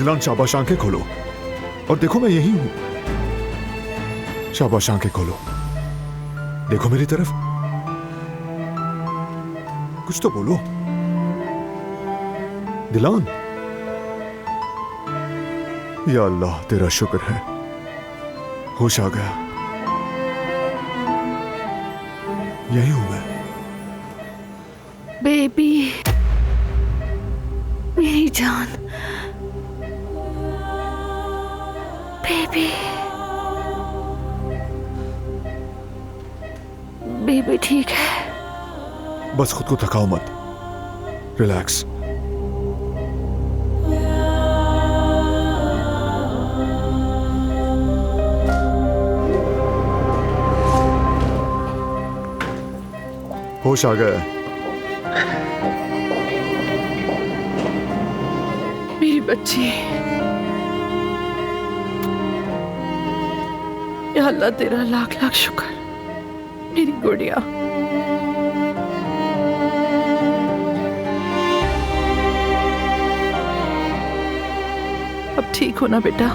दिलान, शाबाश, आंखें खोलो और देखो मैं यही हूं। शाबाश, आंखें खोलो, देखो मेरी तरफ, कुछ तो बोलो। दिलान, या अल्लाह तेरा शुक्र है, होश आ गया। यही हूं मैं। बेबी, मेरी जान, बेबी, बेबी ठीक है? बस खुद को थकाओ मत, रिलैक्स। होश आ गया है। मेरी बच्ची, या अल्लाह तेरा लाख लाख शुक्र, मेरी गुड़िया। अब ठीक हो ना बेटा?